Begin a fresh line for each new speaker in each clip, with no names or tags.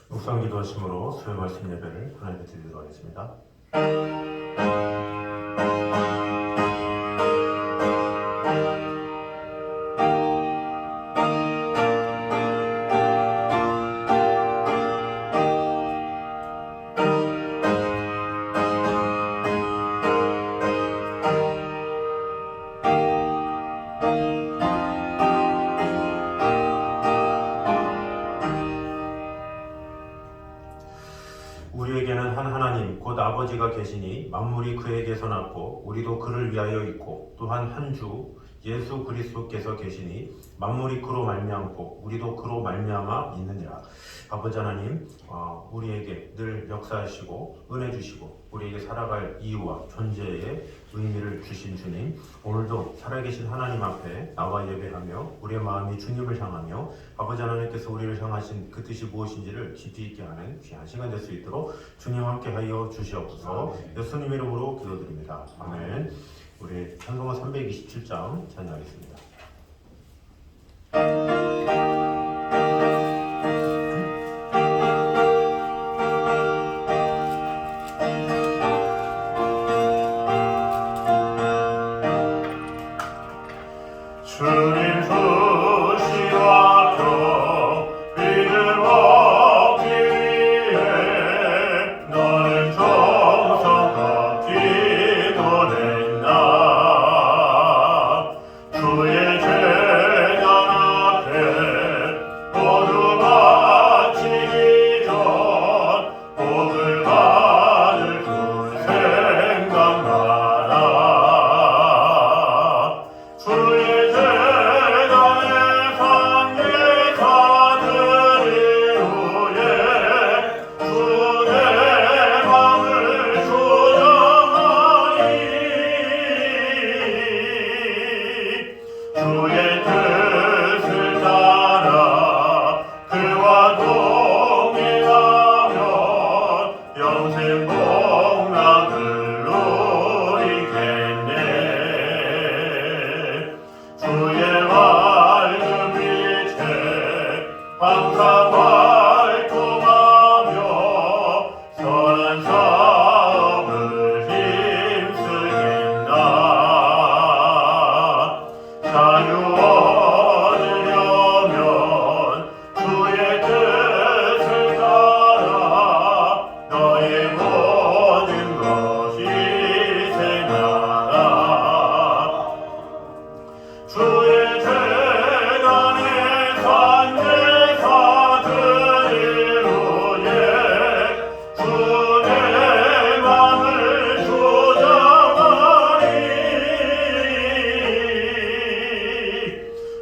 묵상 기도하심으로 수요 말씀 예배를 하나님께 드리도록 하겠습니다. 우리에게는 한 하나님 곧 아버지가 계시니 만물이 그에게서 났고 우리도 그를 위하여 있고 또한 한 주 예수 그리스도께서 계시니 만물이 그로 말미암고 우리도 그로 말미암아 있느니라. 아버지 하나님, 우리에게 늘 역사하시고 은혜 주시고 우리에게 살아갈 이유와 존재의 의미를 주신 주님, 오늘도 살아계신 하나님 앞에 나와 예배하며 우리의 마음이 주님을 향하며 아버지 하나님께서 우리를 향하신 그 뜻이 무엇인지를 깊이 있게 하는 귀한 시간 될 수 있도록 주님 함께하여 주시옵소서. 예수님 이름으로 기도드립니다. 아멘. 우리 찬송가 327장 찬양하겠습니다.
주님 수시와 교 믿음 얻기 위해 너는 정성껏 기도했나. 주의 재단 앞에 모두 바치기 전 복을 받을 그 생각 마라. 주의 주의 뜻을 따라 그와 동행하면 영생 복락을 누리겠네. 주의 맑은 빛에 항상 활동하며 선한 사업을 힘쓰겠나. 자유 얻으려면 주의 뜻을 따라 너의 모든 것이 생하라. 주의 재단에 산제사들을 위해 주의 맘을 조장하리.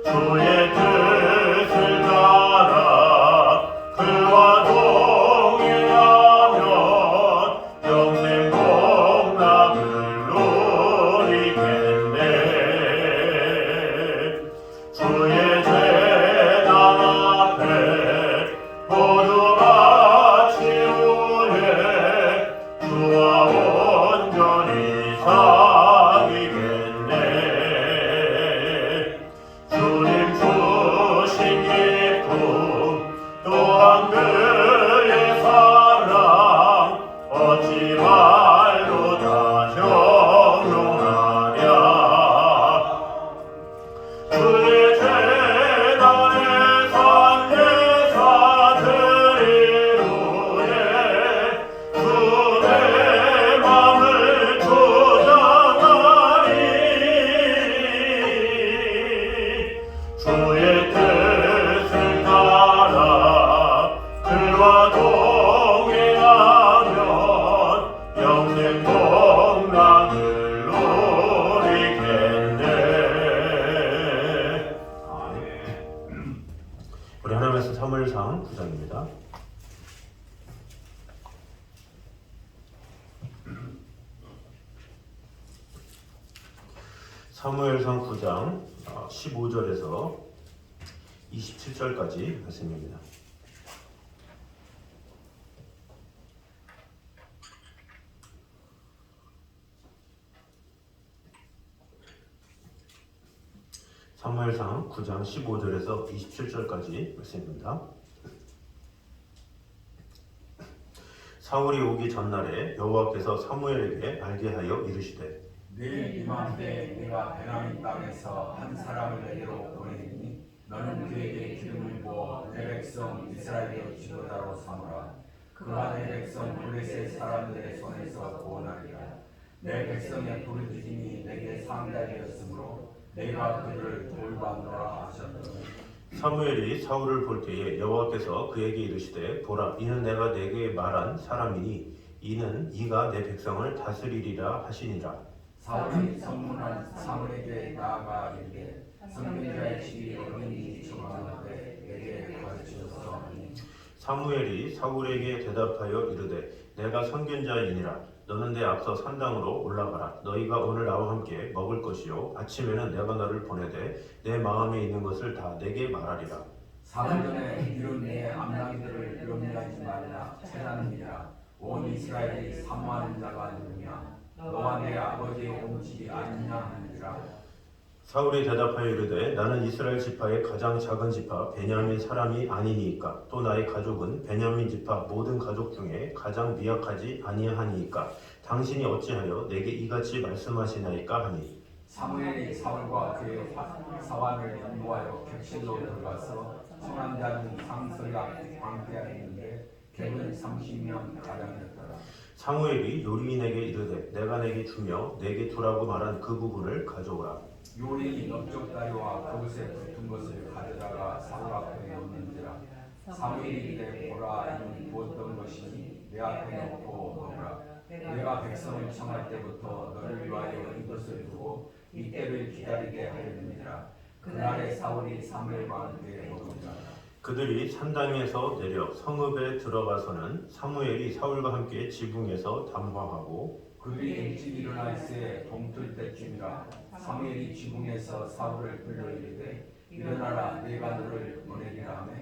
주의 뜻을 따라 그와 동행하면 영생 복락을 누리겠네. 주의 재단 앞에 모두 바치우에 주와 온전히 사귀겠네. 주님 주신 기쁨 또한 그의 사랑 어찌 말로 다 형용하랴. 주의 재단에 산제사들을 위해 주의 맘을 조장하리. 주의 뜻을 따라 그와 동행하면 영생 복락을 누리겠네.
우리 하나님께서 사무엘상 9장입니다. 사무엘상 9장 15절에서 27절까지 말씀입니다. 사무엘상 9장 15절에서 27절까지 말씀입니다. 사울이 오기 전날에 여호와께서 사무엘에게 알게 하여 이르시되
내일 이맘때 내가 베냐민 땅에서 한 사람을 내게로 보내니 너는 그에게 기름을 부어 내 백성 이스라엘의 지도자로 삼으라. 그가 내 백성 블레셋 사람들의 손에서 구원하리라. 내 백성의 부르짖음이 내게 상달되었으므로 내가 그들을 돌봐노라 하셨더니
사무엘이 사울을 볼 때에 여호와께서 그에게 이르시되 보라 이는 내가 내게 말한 사람이니 이는 이가 내 백성을 다스리리라 하시니라.
사울이 성문한 사무엘에게 나아가 이르되 선민자의 집이 어딘지 청하는데 내게 가르치소서 하니
사무엘이 사울에게 대답하여 이르되 내가 선견자이니라. 너는 내 앞서 산당으로 올라가라. 너희가 오늘 나와 함께 먹을 것이요 아침에는 내가 너를 보내되 내 마음에 있는 것을 다 내게 말하리라.
사흘 전에 이룬 내 암나기들을 염려하지 말라. 체하느니라. 온 이스라엘이 사모하는 자가 누구냐? 너와 내 아버지의 온 집이 아니냐 하니라.
사울이 대답하여 이르되 나는 이스라엘 지파의 가장 작은 지파 베냐민 사람이 아니니이까 또 나의 가족은 베냐민 지파 모든 가족 중에 가장 미약하지 아니하니이까 당신이 어찌하여 내게 이같이 말씀하시나이까 하니
사무엘이 사울과 그의 사환을 연구하여 객실로 들어가서 청한 자는 상설과 방패하였는데 객은 30명 가량이었더라.
사무엘이 요리인에게 이르되 내가 내게 주며 내게 두라고 말한 그 부분을 가져오라.
요리인이 넓적 다리와 그것에 붙은 것을 가져다가 사울 앞에 놓는지라. 사무엘이 이르되 보라 이는 부었던 것이니 내 앞에 놓고 먹으라. 내가 백성을 청할 때부터 너를 위하여 이것을 두고 이때를 기다리게 하였느니라. 그날에 사울이 사무엘과 함께 먹으니라.
그들이 산당에서 내려 성읍에 들어가서는 사무엘이 사울과 함께 지붕에서 담화하고
그들이 일찍 일어나 있을 동틀 때쯤이라. 사무엘이 지붕에서 사울을 불러 이르되 일어나라 내가 너를 보내리라 하며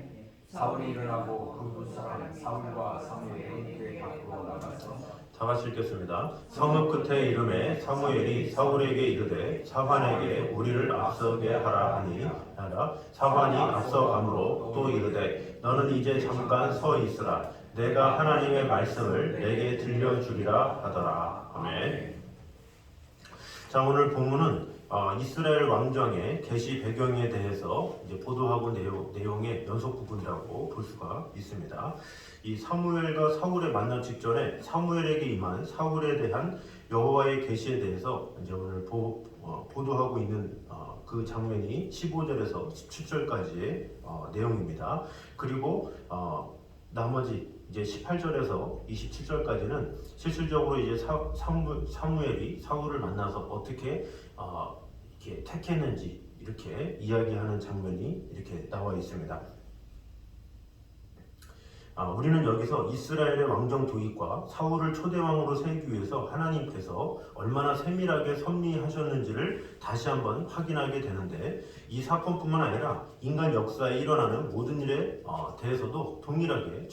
사울이 일어나고 그 두 사람 사울과 사무엘이 그의 밖으로 나가서
다 같이 읽겠습니다. 성읍 끝에 이름에 사무엘이 사울에게 이르되 사환에게 우리를 앞서게 하라 하니 하라. 사환이 앞서가므로 또 이르되 너는 이제 잠깐 서 있으라. 내가 하나님의 말씀을 내게 들려주리라 하더라. 아멘. 자, 오늘 본문은 이스라엘 왕정의 계시 배경에 대해서 이제 보도하고 내용의 연속 부분이라고 볼 수가 있습니다. 이 사무엘과 사울의 만남 직전에 사무엘에게 임한 사울에 대한 여호와의 계시에 대해서 이제 오늘 보도하고 있는 그 장면이 15절에서 17절까지의 내용입니다. 그리고 나머지 이제 18절에서 27절까지는 실질적으로 이제 사무엘이 사울을 만나서 어떻게 이렇게 택했는지 이렇게 이야기하는 장면이 이렇게 나와 있습니다. 우리는 여기서 이스라엘의 왕정 도입과 사울을 초대왕으로 세우기 위해서 하나님께서 얼마나 세밀하게 섭리하셨는지를 다시 한번 확인하게 되는데 이 사건뿐만 아니라 인간 역사에 일어나는 모든 일에 대해서도 동일하게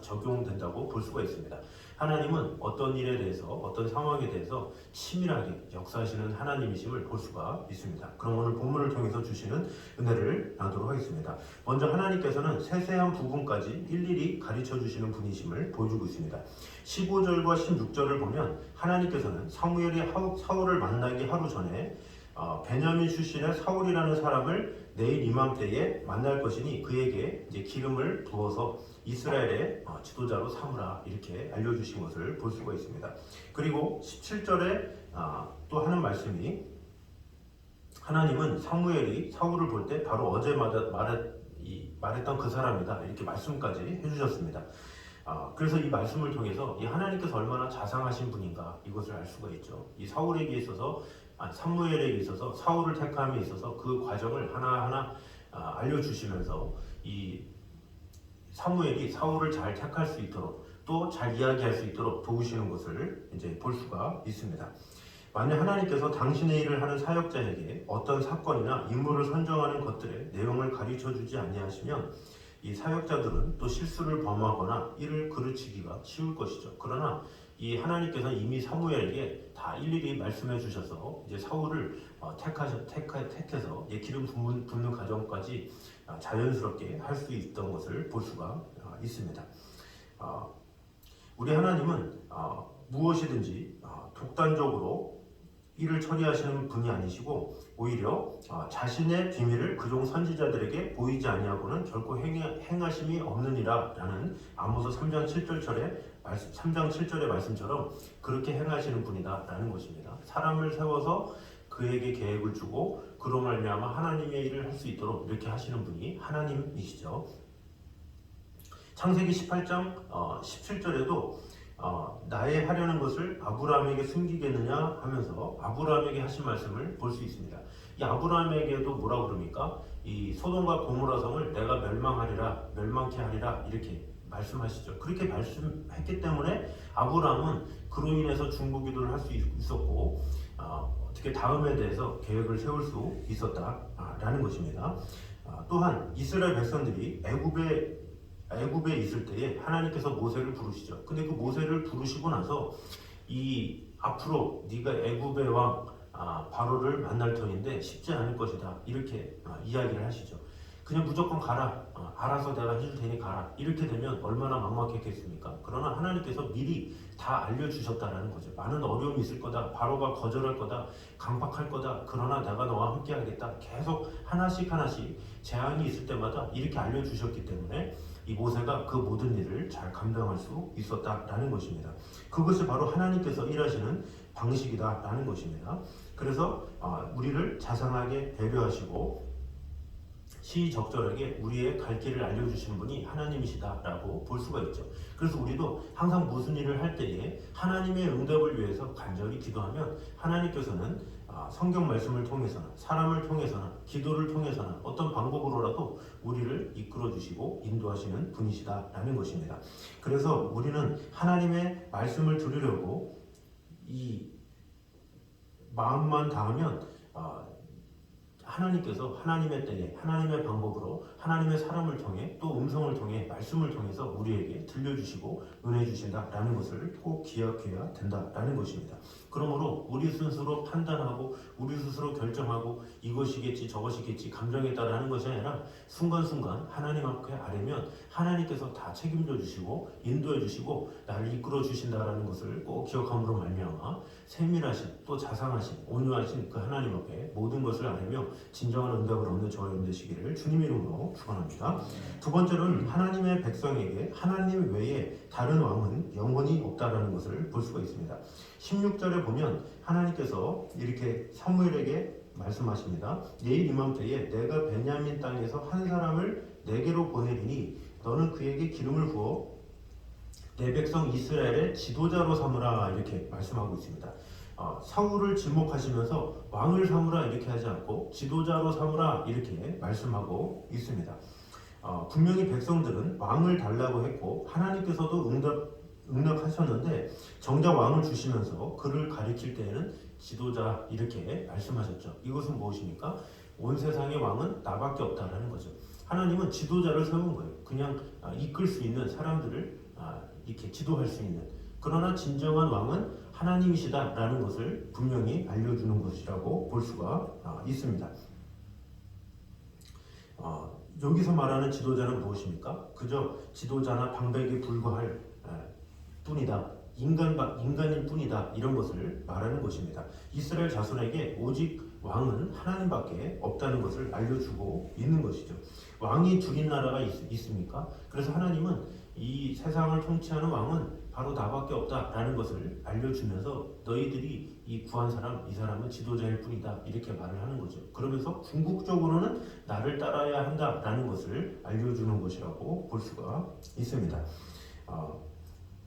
적용된다고 볼 수가 있습니다. 하나님은 어떤 일에 대해서 어떤 상황에 대해서 치밀하게 역사하시는 하나님이심을 볼 수가 있습니다. 그럼 오늘 본문을 통해서 주시는 은혜를 나누도록 하겠습니다. 먼저 하나님께서는 세세한 부분까지 일일이 가르쳐 주시는 분이심을 보여주고 있습니다. 15절과 16절을 보면 하나님께서는 사무엘이 사울을 만나기 하루 전에 베냐민 출신의 사울이라는 사람을 내일 이맘때에 만날 것이니 그에게 이제 기름을 부어서 이스라엘의 지도자로 삼으라 이렇게 알려주신 것을 볼 수가 있습니다. 그리고 17절에 또 하는 말씀이 하나님은 사무엘이 사울을 볼 때 바로 어제 말했던 그 사람이다 이렇게 말씀까지 해주셨습니다. 그래서 이 말씀을 통해서 이 하나님께서 얼마나 자상하신 분인가 이것을 알 수가 있죠. 이 사울에게 있어서 사무엘에게 있어서 사울을 택함에 있어서 그 과정을 하나하나 알려주시면서 이 사무엘이 사울을 잘 택할 수 있도록 또 잘 이야기할 수 있도록 도우시는 것을 이제 볼 수가 있습니다. 만약 하나님께서 당신의 일을 하는 사역자에게 어떤 사건이나 인물을 선정하는 것들의 내용을 가르쳐 주지 아니하시면 이 사역자들은 또 실수를 범하거나 이를 그르치기가 쉬울 것이죠. 그러나 이 하나님께서는 이미 사무엘에게 다 일일이 말씀해 주셔서 이제 사울을 택해서 기름 붓는 과정까지 자연스럽게 할 수 있던 것을 볼 수가 있습니다. 우리 하나님은 무엇이든지 독단적으로 일을 처리하시는 분이 아니시고 오히려 자신의 비밀을 그종 선지자들에게 보이지 아니하고는 결코 행하심이 없느니라라는 아모스 3장 7절의 말씀처럼 그렇게 행하시는 분이다라는 것입니다. 사람을 세워서 그에게 계획을 주고 그로 말미암아 하나님의 일을 할 수 있도록 이렇게 하시는 분이 하나님이시죠. 창세기 18장 17절에도 나의 하려는 것을 아브라함에게 숨기겠느냐 하면서 아브라함에게 하신 말씀을 볼 수 있습니다. 이 아브라함에게도 뭐라고 그럽니까? 이 소돔과 고모라 성을 내가 멸망케 하리라 이렇게 말씀하시죠. 그렇게 말씀했기 때문에 아브라함은 그로 인해서 중보기도를 할 수 있었고 어떻게 다음에 대해서 계획을 세울 수 있었다라는 것입니다. 또한 이스라엘 백성들이 애굽에 있을 때에 하나님께서 모세를 부르시죠. 근데 그 모세를 부르시고 나서 이 앞으로 네가 애굽의 왕 바로를 만날 터인데 쉽지 않을 것이다 이렇게 이야기를 하시죠. 그냥 무조건 가라. 알아서 내가 해줄 테니 가라. 이렇게 되면 얼마나 막막했겠습니까? 그러나 하나님께서 미리 다 알려주셨다라는 거죠. 많은 어려움이 있을 거다. 바로가 거절할 거다. 강박할 거다. 그러나 내가 너와 함께 하겠다. 계속 하나씩 제한이 있을 때마다 이렇게 알려주셨기 때문에 이 모세가 그 모든 일을 잘 감당할 수 있었다라는 것입니다. 그것이 바로 하나님께서 일하시는 방식이다라는 것입니다. 그래서 우리를 자상하게 배려하시고 시적절하게 우리의 갈 길을 알려주시는 분이 하나님이시다라고 볼 수가 있죠. 그래서 우리도 항상 무슨 일을 할 때에 하나님의 응답을 위해서 간절히 기도하면 하나님께서는 성경 말씀을 통해서나 사람을 통해서나 기도를 통해서나 어떤 방법으로라도 우리를 이끌어 주시고 인도하시는 분이시다라는 것입니다. 그래서 우리는 하나님의 말씀을 들으려고 이 마음만 다하면 하나님께서 하나님의 때에 하나님의 방법으로 하나님의 사람을 통해 또 음성을 통해 말씀을 통해서 우리에게 들려주시고 은혜 주신다라는 것을 꼭 기억해야 된다라는 것입니다. 그러므로 우리 스스로 판단하고 우리 스스로 결정하고 이것이겠지 저것이겠지 감정에 따라 하는 것이 아니라 순간순간 하나님 앞에 아뢰면 하나님께서 다 책임져 주시고 인도해 주시고 나를 이끌어 주신다라는 것을 꼭 기억함으로 말미암아 세밀하신 또 자상하신 온유하신 그 하나님 앞에 모든 것을 아뢰며 진정한 응답을 얻는 저와 여러분 되시기를 주님 이름으로 축원합니다. 두 번째로는 하나님의 백성에게 하나님 외에 다른 왕은 영원히 없다라는 것을 볼 수가 있습니다. 16절에 보면 하나님께서 이렇게 사무엘에게 말씀하십니다. 내일 이맘때에 내가 베냐민 땅에서 한 사람을 내게로 보내리니 너는 그에게 기름을 부어 내 백성 이스라엘의 지도자로 삼으라 이렇게 말씀하고 있습니다. 사울을 지목하시면서 왕을 삼으라 이렇게 하지 않고 지도자로 삼으라 이렇게 말씀하고 있습니다. 분명히 백성들은 왕을 달라고 했고 하나님께서도 응답하셨는데 정작 왕을 주시면서 그를 가리킬 때에는 지도자 이렇게 말씀하셨죠. 이것은 무엇입니까? 온 세상의 왕은 나밖에 없다라는 거죠. 하나님은 지도자를 세운 거예요. 그냥 이끌 수 있는 사람들을 이렇게 지도할 수 있는. 그러나 진정한 왕은 하나님이시다라는 것을 분명히 알려주는 것이라고 볼 수가 있습니다. 여기서 말하는 지도자는 무엇입니까? 그저 지도자나 방백에 불과할 뿐이다. 인간일 뿐이다. 이런 것을 말하는 것입니다. 이스라엘 자손에게 오직 왕은 하나님밖에 없다는 것을 알려주고 있는 것이죠. 왕이 줄인 나라가 있습니까? 그래서 하나님은 이 세상을 통치하는 왕은 바로 나밖에 없다라는 것을 알려주면서 너희들이 이 구한 사람, 이 사람은 지도자일 뿐이다 이렇게 말을 하는 거죠. 그러면서 궁극적으로는 나를 따라야 한다라는 것을 알려주는 것이라고 볼 수가 있습니다.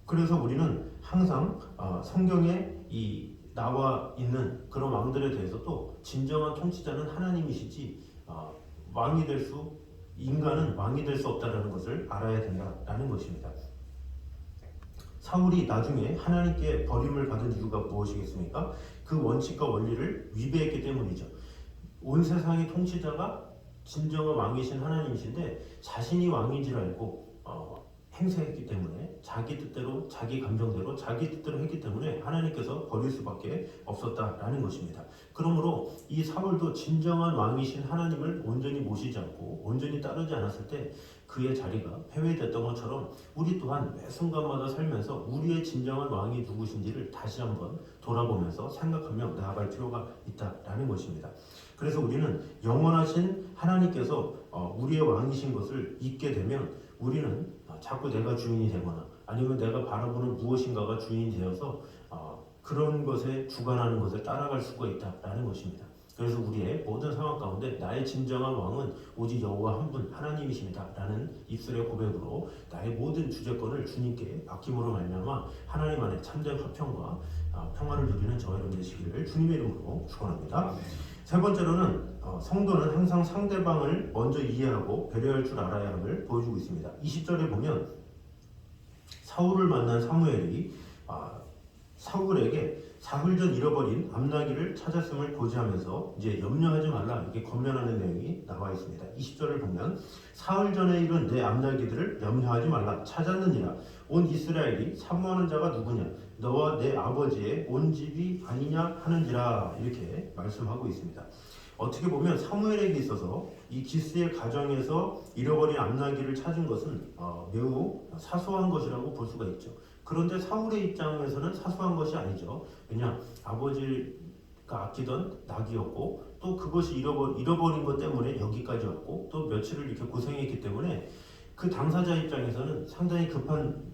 그래서 우리는 항상 성경에 이 나와 있는 그런 왕들에 대해서도 진정한 통치자는 하나님이시지 인간은 왕이 될 수 없다는 것을 알아야 된다라는 것입니다. 사울이 나중에 하나님께 버림을 받은 이유가 무엇이겠습니까? 그 원칙과 원리를 위배했기 때문이죠. 온 세상의 통치자가 진정한 왕이신 하나님이신데 자신이 왕인 줄 알고 행세했기 때문에 자기 뜻대로 자기 감정대로 자기 뜻대로 했기 때문에 하나님께서 버릴 수밖에 없었다라는 것입니다. 그러므로 이 사울도 진정한 왕이신 하나님을 온전히 모시지 않고 온전히 따르지 않았을 때 그의 자리가 패배됐던 것처럼 우리 또한 매 순간마다 살면서 우리의 진정한 왕이 누구신지를 다시 한번 돌아보면서 생각하며 나아갈 필요가 있다라는 것입니다. 그래서 우리는 영원하신 하나님께서 우리의 왕이신 것을 잊게 되면 우리는 자꾸 내가 주인이 되거나 아니면 내가 바라보는 무엇인가가 주인이 되어서 그런 것에 주관하는 것에 따라갈 수가 있다라는 것입니다. 그래서 우리의 모든 상황 가운데 나의 진정한 왕은 오직 여호와 한 분 하나님이십니다라는 입술의 고백으로 나의 모든 주재권을 주님께 맡김으로 말미암아 하나님 안에 참된 화평과 평화를 누리는 저와 여러분 되시기를 주님의 이름으로 축원합니다. 세 번째로는 성도는 항상 상대방을 먼저 이해하고 배려할 줄 알아야 함을 보여주고 있습니다. 20절에 보면 사울을 만난 사무엘이 사울에게 사흘 전 잃어버린 암나귀를 찾았음을 고지하면서 이제 염려하지 말라 이렇게 권면하는 내용이 나와 있습니다. 20절을 보면 사흘 전에 잃은 내 암나귀들을 염려하지 말라 찾았느니라 온 이스라엘이 사모하는 자가 누구냐 너와 내 아버지의 온 집이 아니냐 하는지라 이렇게 말씀하고 있습니다. 어떻게 보면 사무엘에게 있어서 이 기스의 가정에서 잃어버린 암나귀를 찾은 것은 매우 사소한 것이라고 볼 수가 있죠. 그런데 사울의 입장에서는 사소한 것이 아니죠. 왜냐 아버지가 아끼던 낙이었고 또 그것이 잃어버린 것 때문에 여기까지 왔고 또 며칠을 이렇게 고생했기 때문에 그 당사자 입장에서는 상당히 급한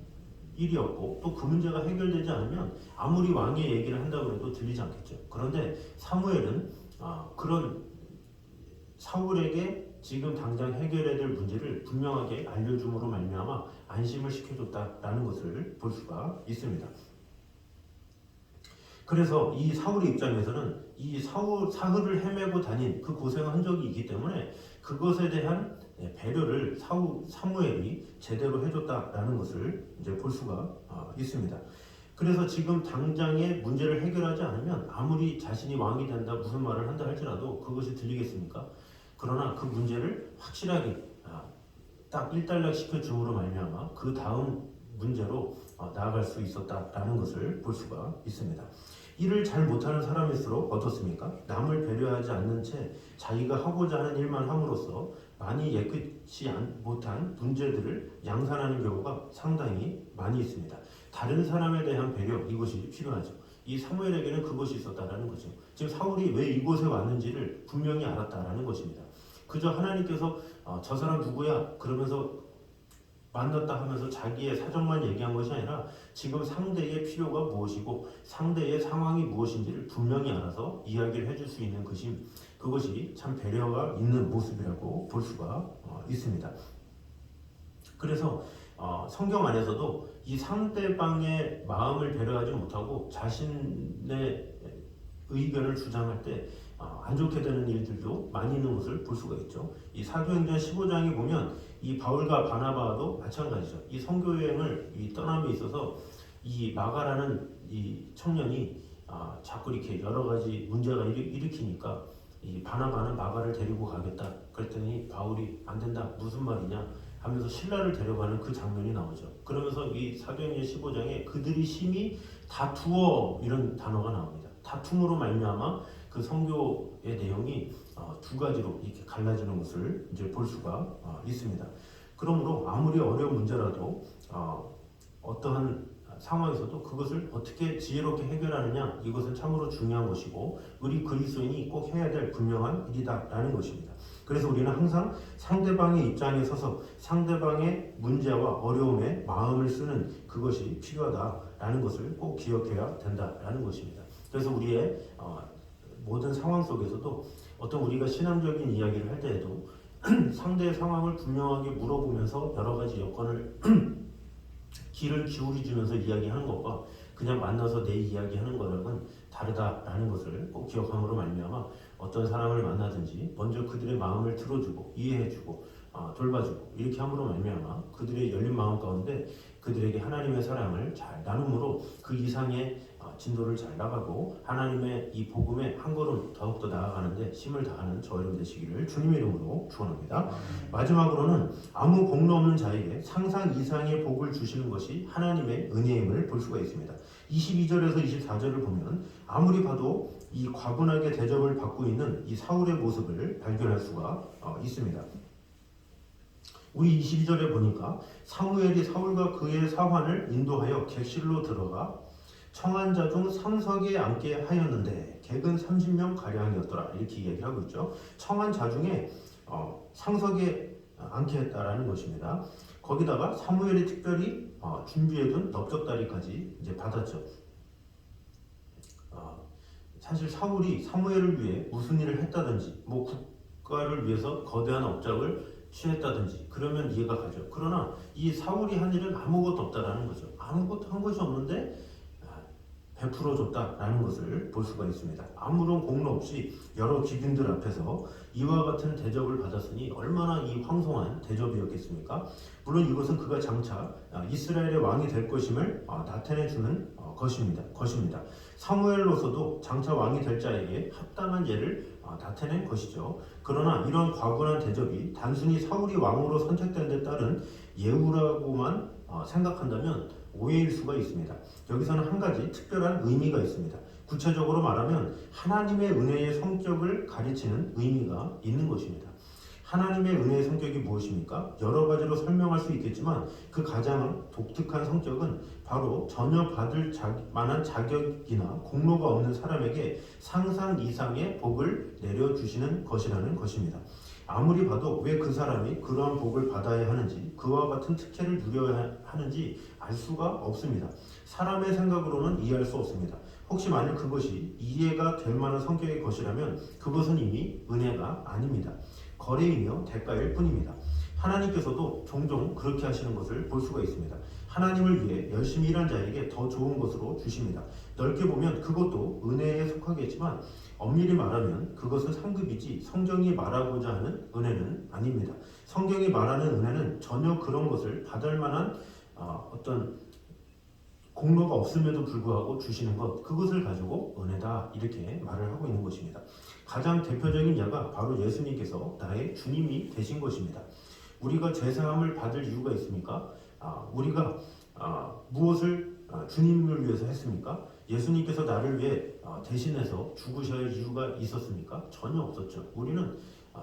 일이었고 또 그 문제가 해결되지 않으면 아무리 왕의 얘기를 한다고 해도 들리지 않겠죠. 그런데 사무엘은 그런 사울에게 지금 당장 해결해야 될 문제를 분명하게 알려줌으로 말미암아 안심을 시켜줬다라는 것을 볼 수가 있습니다. 그래서 이 사울의 입장에서는 이 사흘을 헤매고 다닌 그 고생한 흔적이 있기 때문에 그것에 대한 배려를 사무엘이 제대로 해줬다라는 것을 이제 볼 수가 있습니다. 그래서 지금 당장의 문제를 해결하지 않으면 아무리 자신이 왕이 된다 무슨 말을 한다 할지라도 그것이 들리겠습니까? 그러나 그 문제를 확실하게 딱 일단락 시켜줌으로 말미암아 그 다음 문제로 나아갈 수 있었다라는 것을 볼 수가 있습니다. 일을 잘 못하는 사람일수록 어떻습니까? 남을 배려하지 않는 채 자기가 하고자 하는 일만 함으로써 많이 예기치 못한 문제들을 양산하는 경우가 상당히 많이 있습니다. 다른 사람에 대한 배려 이것이 필요하죠. 이 사무엘에게는 그것이 있었다라는 거죠. 지금 사울이 왜 이곳에 왔는지를 분명히 알았다라는 것입니다. 그저 하나님께서 저 사람 누구야? 그러면서 만났다 하면서 자기의 사정만 얘기한 것이 아니라 지금 상대의 필요가 무엇이고 상대의 상황이 무엇인지를 분명히 알아서 이야기를 해줄 수 있는 그것이 참 배려가 있는 모습이라고 볼 수가 있습니다. 그래서 성경 안에서도 이 상대방의 마음을 배려하지 못하고 자신의 의견을 주장할 때 안 좋게 되는 일들도 많이 있는 것을 볼 수가 있죠. 이 사도행전 15장에 보면 이 바울과 바나바도 마찬가지죠. 이 선교여행을 떠남에 있어서 이 마가라는 이 청년이 자꾸 이렇게 여러 가지 문제가 일으키니까 이 바나바는 마가를 데리고 가겠다. 그랬더니 바울이 안 된다. 무슨 말이냐 하면서 신라를 데려가는 그 장면이 나오죠. 그러면서 이 사도행전 15장에 그들이 심히 다투어 이런 단어가 나옵니다. 다툼으로 말미암아 그 선교의 내용이 두 가지로 이렇게 갈라지는 것을 이제 볼 수가 있습니다. 그러므로 아무리 어려운 문제라도 어떠한 상황에서도 그것을 어떻게 지혜롭게 해결하느냐 이것은 참으로 중요한 것이고 우리 그리스도인이 꼭 해야 될 분명한 일이다라는 것입니다. 그래서 우리는 항상 상대방의 입장에 서서 상대방의 문제와 어려움에 마음을 쓰는 그것이 필요하다라는 것을 꼭 기억해야 된다라는 것입니다. 그래서 우리의 모든 상황 속에서도 어떤 우리가 신앙적인 이야기를 할 때에도 상대의 상황을 분명하게 물어보면서 여러 가지 여건을 귀를 기울여주면서 이야기하는 것과 그냥 만나서 내 이야기하는 거랑은 다르다라는 것을 꼭 기억함으로 말미암아 어떤 사람을 만나든지 먼저 그들의 마음을 들어주고 이해해주고 돌봐주고 이렇게 함으로 말미암아 그들의 열린 마음 가운데 그들에게 하나님의 사랑을 잘 나눔으로 그 이상의 진도를 잘 나가고 하나님의 이 복음에 한 걸음 더욱더 나아가는데 힘을 다하는 저 여러분 되시기를 주님의 이름으로 축원합니다. 마지막으로는 아무 공로 없는 자에게 상상 이상의 복을 주시는 것이 하나님의 은혜임을 볼 수가 있습니다. 22절에서 24절을 보면 아무리 봐도 이 과분하게 대접을 받고 있는 이 사울의 모습을 발견할 수가 있습니다. 우리 22절에 보니까 사무엘이 사울과 그의 사환을 인도하여 객실로 들어가 청한 자 중 상석에 앉게 하였는데 객은 30명 가량이었더라. 이렇게 이야기하고 있죠. 청한 자 중에 상석에 앉게 했다라는 것입니다. 거기다가 사무엘이 특별히 준비해둔 넓적다리까지 이제 받았죠. 사실 사울이 사무엘을 위해 무슨 일을 했다든지 뭐 국가를 위해서 거대한 업적을 취했다든지 그러면 이해가 가죠. 그러나 이 사울이 한 일은 아무것도 없다라는 거죠. 아무것도 한 것이 없는데 베풀어 줬다라는 것을 볼 수가 있습니다. 아무런 공로 없이 여러 귀빈들 앞에서 이와 같은 대접을 받았으니 얼마나 이 황송한 대접이었겠습니까? 물론 이것은 그가 장차 이스라엘의 왕이 될 것임을 나타내주는 것입니다. 사무엘로서도 장차 왕이 될 자에게 합당한 예를 나타낸 것이죠. 그러나 이런 과분한 대접이 단순히 사울이 왕으로 선택된 데 따른 예우라고만 생각한다면 오해일 수가 있습니다. 여기서는 한 가지 특별한 의미가 있습니다. 구체적으로 말하면 하나님의 은혜의 성격을 가르치는 의미가 있는 것입니다. 하나님의 은혜의 성격이 무엇입니까? 여러 가지로 설명할 수 있겠지만 그 가장 독특한 성격은 바로 전혀 받을 만한 자격이나 공로가 없는 사람에게 상상 이상의 복을 내려주시는 것이라는 것입니다. 아무리 봐도 왜 그 사람이 그러한 복을 받아야 하는지 그와 같은 특혜를 누려야 하는지 알 수가 없습니다. 사람의 생각으로는 이해할 수 없습니다. 혹시 만일 그것이 이해가 될 만한 성격의 것이라면 그것은 이미 은혜가 아닙니다. 거래이며 대가일 뿐입니다. 하나님께서도 종종 그렇게 하시는 것을 볼 수가 있습니다. 하나님을 위해 열심히 일한 자에게 더 좋은 것으로 주십니다. 넓게 보면 그것도 은혜에 속하겠지만 엄밀히 말하면 그것은 상급이지 성경이 말하고자 하는 은혜는 아닙니다. 성경이 말하는 은혜는 전혀 그런 것을 받을 만한 어떤 공로가 없음에도 불구하고 주시는 것, 그것을 가지고 은혜다 이렇게 말을 하고 있는 것입니다. 가장 대표적인 예가 바로 예수님께서 나의 주님이 되신 것입니다. 우리가 죄사함을 받을 이유가 있습니까? 우리가 무엇을 주님을 위해서 했습니까? 예수님께서 나를 위해 대신해서 죽으셔야 할 이유가 있었습니까? 전혀 없었죠. 우리는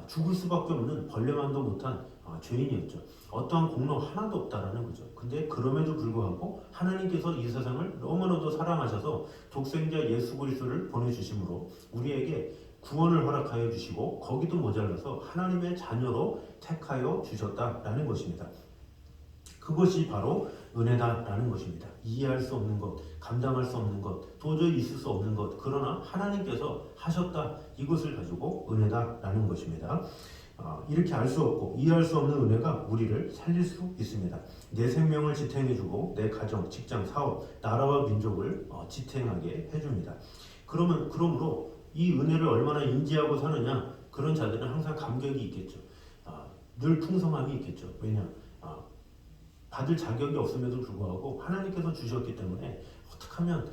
죽을 수밖에 없는 벌레만도 못한 죄인이었죠. 어떠한 공로 하나도 없다라는 거죠. 근데 그럼에도 불구하고 하나님께서 이 세상을 너무나도 사랑하셔서 독생자 예수 그리스도를 보내주심으로 우리에게 구원을 허락하여 주시고 거기도 모자라서 하나님의 자녀로 택하여 주셨다라는 것입니다. 그것이 바로 은혜다라는 것입니다. 이해할 수 없는 것, 감당할 수 없는 것, 도저히 있을 수 없는 것, 그러나 하나님께서 하셨다, 이것을 가지고 은혜다라는 것입니다. 이렇게 알 수 없고 이해할 수 없는 은혜가 우리를 살릴 수 있습니다. 내 생명을 지탱해주고 내 가정, 직장, 사업, 나라와 민족을 지탱하게 해줍니다. 그러므로 이 은혜를 얼마나 인지하고 사느냐, 그런 자들은 항상 감격이 있겠죠. 늘 풍성함이 있겠죠. 왜냐? 받을 자격이 없음에도 불구하고 하나님께서 주셨기 때문에 어떻게 하면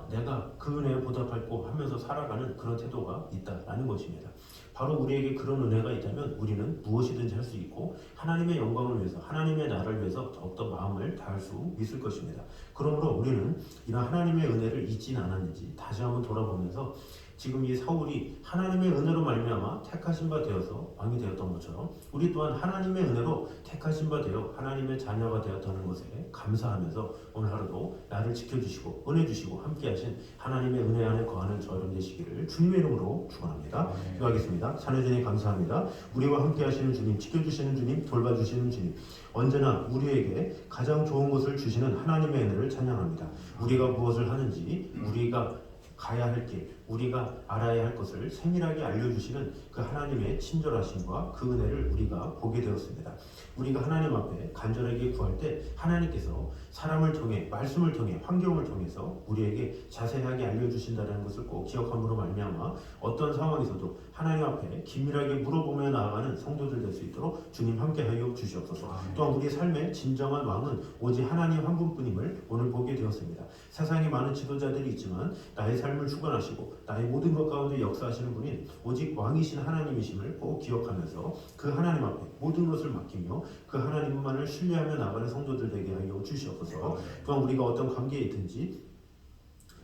내가 그 은혜에 보답할고 하면서 살아가는 그런 태도가 있다라는 것입니다. 바로 우리에게 그런 은혜가 있다면 우리는 무엇이든지 할 수 있고 하나님의 영광을 위해서, 하나님의 나라를 위해서 더욱더 마음을 다할 수 있을 것입니다. 그러므로 우리는 이런 하나님의 은혜를 잊지는 않았는지 다시 한번 돌아보면서 지금 이 사울이 하나님의 은혜로 말미암아 택하신 바 되어서 왕이 되었던 것처럼 우리 또한 하나님의 은혜로 택하신 바 되어 하나님의 자녀가 되었다는 것에 감사하면서 오늘 하루도 나를 지켜주시고 은혜 주시고 함께하신 하나님의 은혜 안에 거하는 저 여러분 되시기를 주님의 이름으로 축원합니다. 기도하겠습니다. 찬양주님 감사합니다. 우리와 함께하시는 주님, 지켜주시는 주님, 돌봐주시는 주님, 언제나 우리에게 가장 좋은 것을 주시는 하나님의 은혜를 찬양합니다. 우리가 무엇을 하는지, 우리가 가야 할 길, 우리가 알아야 할 것을 세밀하게 알려주시는 그 하나님의 친절하심과 그 은혜를 우리가 보게 되었습니다. 우리가 하나님 앞에 간절하게 구할 때 하나님께서 사람을 통해, 말씀을 통해, 환경을 통해서 우리에게 자세하게 알려주신다는 것을 꼭 기억함으로 말미암아 어떤 상황에서도 하나님 앞에 긴밀하게 물어보며 나아가는 성도들 될 수 있도록 주님 함께하여 주시옵소서. 또한 우리 삶의 진정한 왕은 오직 하나님 한 분뿐임을 오늘 보게 되었습니다. 세상에 많은 지도자들이 있지만 나의 삶을 주관하시고 나의 모든 것 가운데 역사하시는 분인 오직 왕이신 하나님이심을 꼭 기억하면서 그 하나님 앞에 모든 것을 맡기며 그 하나님만을 신뢰하며 나가는 성도들 되게 하여 주시옵소서. 또한 우리가 어떤 관계에 있든지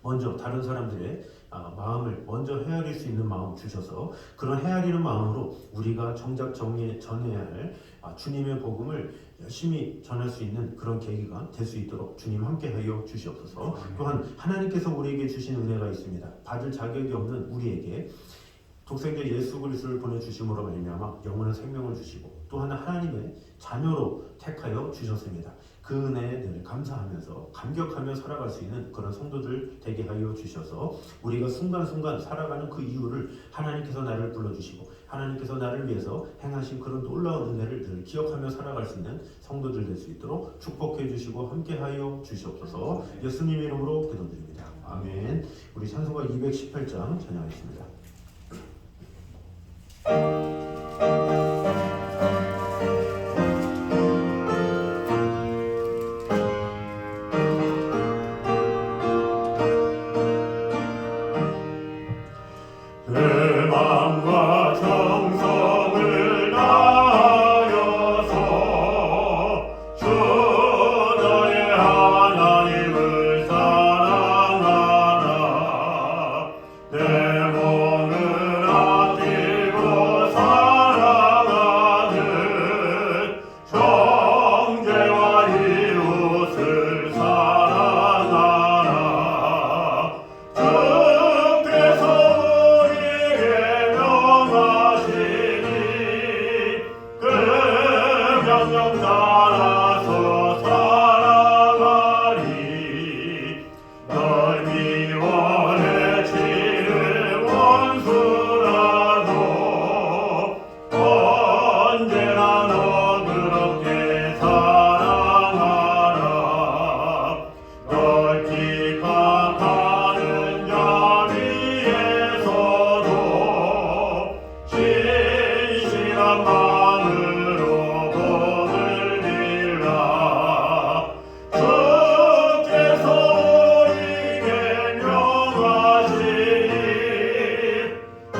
먼저 다른 사람들의 마음을 먼저 헤아릴 수 있는 마음 주셔서 그런 헤아리는 마음으로 우리가 정작 전해야 할 주님의 복음을 열심히 전할 수 있는 그런 계기가 될 수 있도록 주님 함께하여 주시옵소서. 또한 하나님께서 우리에게 주신 은혜가 있습니다. 받을 자격이 없는 우리에게 독생자 예수 그리스도를 보내주심으로 말미암아 영원한 생명을 주시고 또한 하나님의 자녀로 택하여 주셨습니다. 그 은혜에 늘 감사하면서 감격하며 살아갈 수 있는 그런 성도들 되게 하여 주셔서 우리가 순간순간 살아가는 그 이유를 하나님께서 나를 불러주시고 하나님께서 나를 위해서 행하신 그런 놀라운 은혜를 늘 기억하며 살아갈 수 있는 성도들 될 수 있도록 축복해 주시고 함께하여 주시옵소서. 예수님의 이름으로 기도드립니다. 아멘. 우리 찬송가 218장 찬양하겠습니다.
내 맘과 정성을 다하여서 주 너의 하나님을 사랑하라. 내 몸을 아끼고 사랑하는 형제와 이웃을 사랑하라. 주께서 그 명령 따라서 살아가리. 널 미워해치는 원수라도 언제나 너 그렇게 사랑하라. 널 기각하는 자 위에서도 진실한 마음으로 복을 빌라. 주께서 우리에게 명하시니 그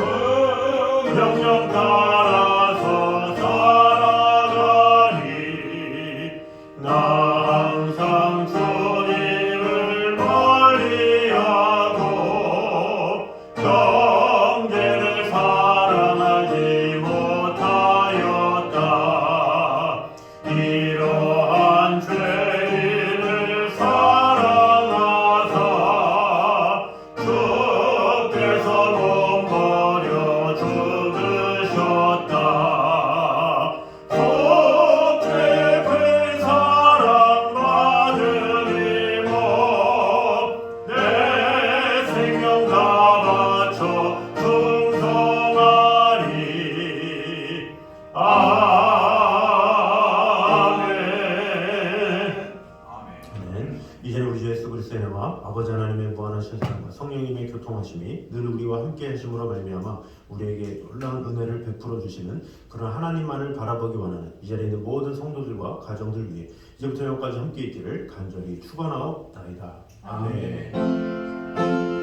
명령 따라서 살아가리. 나 항상 주님을 멀리하고 형제를 사랑하지 못하였다. 이러한 죄인을 사랑하사 주께서 몸 버려 죽으셨다. 속죄 그 사랑 받으리모 내 생명 다 바쳐 충성하리. 아멘.
아멘. 이제 우리 주 예수 그리스도의 은혜와 아버지 하나님의 무한하신 사랑과 성령님의 교통하심이 늘 우리와 함께 하심으로 말미암아 우리에게 놀라운 은혜를 베풀어 주시는 그런 하나님만을 바라보기 원하는 이 자리에 있는 모든 성도들과 가정들 위해 이제부터 여기까지 함께 있기를 간절히 축원하옵나이다. 아멘.